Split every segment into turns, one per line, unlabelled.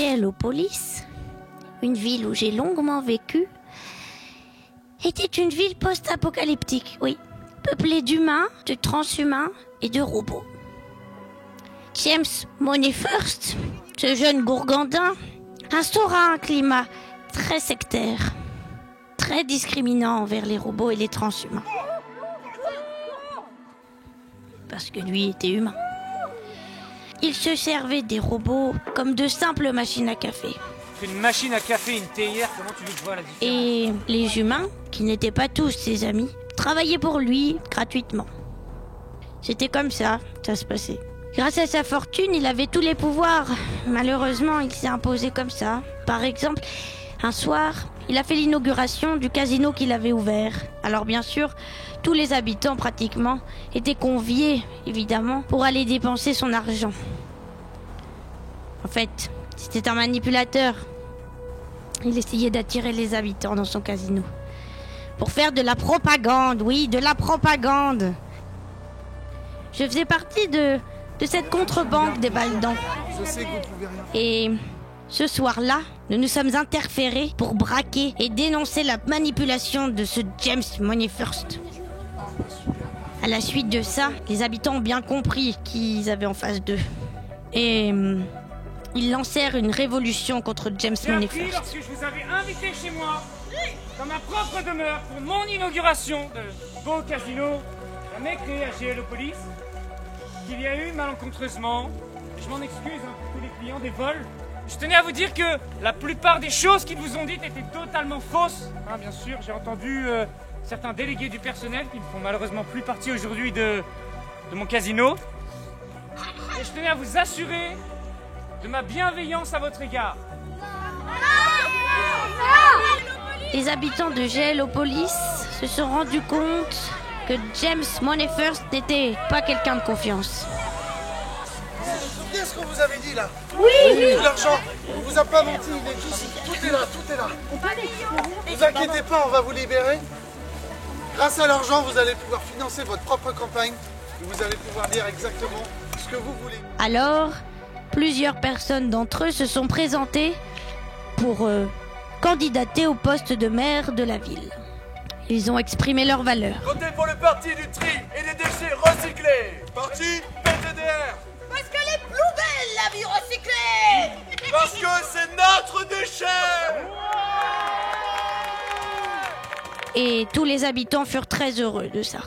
Gélopolis, une ville où j'ai longuement vécu, était une ville post-apocalyptique, oui, peuplée d'humains, de transhumains et de robots. James Money First, ce jeune gourgandin, instaura un climat très sectaire, très discriminant envers les robots et les transhumains. Parce que lui était humain. Il se servait des robots comme de simples machines à café.
Une machine à café, une théière, comment tu veux que je vois la différence?
Et les humains, qui n'étaient pas tous ses amis, travaillaient pour lui gratuitement. C'était comme ça se passait. Grâce à sa fortune, il avait tous les pouvoirs. Malheureusement, il s'est imposé comme ça. Par exemple, un soir, il a fait l'inauguration du casino qu'il avait ouvert. Alors bien sûr, tous les habitants pratiquement étaient conviés, évidemment, pour aller dépenser son argent. En fait, c'était un manipulateur. Il essayait d'attirer les habitants dans son casino. Pour faire de la propagande, oui, de la propagande. Je faisais partie de cette contre-banque des Baldans. Et ce soir-là, nous nous sommes interférés pour braquer et dénoncer la manipulation de ce James Money First. À la suite de ça, les habitants ont bien compris qui ils avaient en face d'eux. Et ils lancèrent une révolution contre James Money First.
Lorsque je vous avais invité chez moi, dans ma propre demeure, pour mon inauguration de beau casino, jamais créé à Gélopolis, qu'il y a eu malencontreusement, je m'en excuse pour tous les clients, des vols. Je tenais à vous dire que la plupart des choses qu'ils vous ont dites étaient totalement fausses. Bien sûr, j'ai entendu certains délégués du personnel qui ne font malheureusement plus partie aujourd'hui de mon casino. Et je tenais à vous assurer de ma bienveillance à votre égard.
Les habitants de Gélopolis se sont rendus compte que James Money First n'était pas quelqu'un de confiance.
Vous vous souvenez ce qu'on vous avait dit là?
Oui.
Tout l'argent, on vous a pas menti, il est tout est là, tout est là. Ne vous inquiétez pas, on va vous libérer. Grâce à l'argent, vous allez pouvoir financer votre propre campagne et vous allez pouvoir dire exactement ce que vous voulez.
Alors, plusieurs personnes d'entre eux se sont présentées pour candidater au poste de maire de la ville. Ils ont exprimé leurs valeurs.
Votez pour le parti du tri et des déchets recyclés. Parti PTDR.
Parce qu'elle est plus belle, la vie recyclée.
Parce que c'est notre déchet.
Et tous les habitants furent très heureux de ça.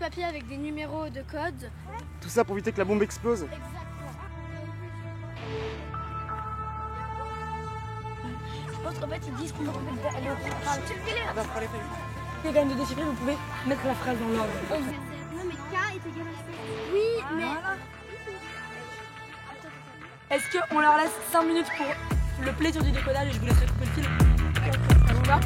Papier avec des numéros de code.
Tout ça pour éviter que la bombe explose.
Je pense qu'en fait ils disent qu'on va aller au programme. Les gars de déchiffrer, vous pouvez mettre la phrase dans l'ordre.
Non mais K est égal à C.
Oui, mais... Est-ce qu'on leur laisse 5 minutes pour le plaisir du décodage et je vous laisserai couper le fil? Ça vous va?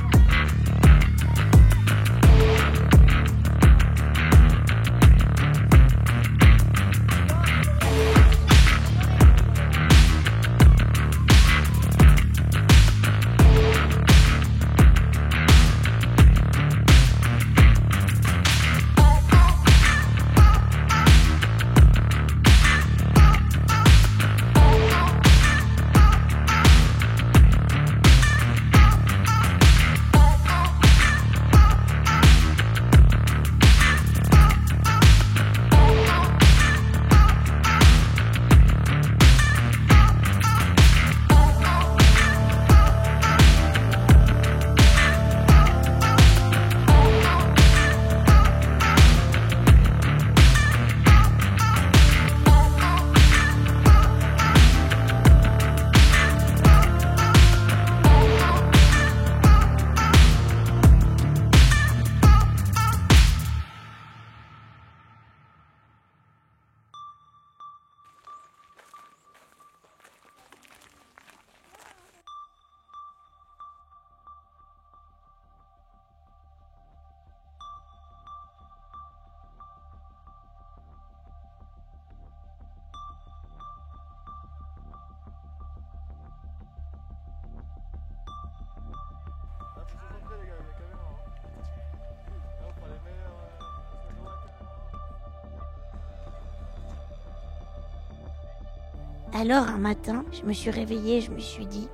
Alors un matin, je me suis réveillée et je me suis dit,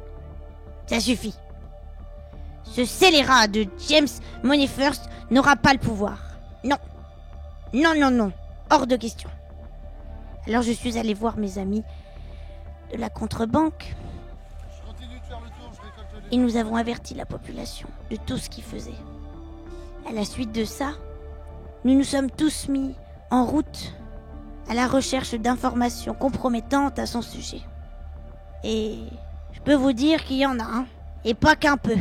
ça suffit. Ce scélérat de James Moneyfirst n'aura pas le pouvoir. Non. Non, non, non. Hors de question. Alors je suis allée voir mes amis de la contrebanque.
Je continue de faire le tour, je récolte les...
Et nous avons averti la population de tout ce qu'ils faisaient. À la suite de ça, nous nous sommes tous mis en route à la recherche d'informations compromettantes à son sujet. Et je peux vous dire qu'il y en a un, et pas qu'un peu.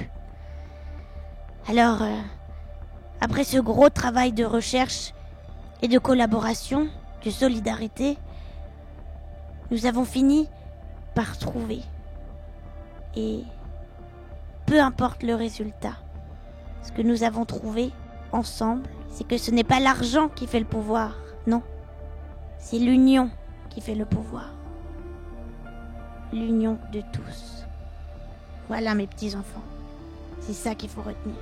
Alors, après ce gros travail de recherche et de collaboration, de solidarité, nous avons fini par trouver. Et peu importe le résultat, ce que nous avons trouvé ensemble, c'est que ce n'est pas l'argent qui fait le pouvoir, non. C'est l'union qui fait le pouvoir. L'union de tous. Voilà mes petits enfants. C'est ça qu'il faut retenir.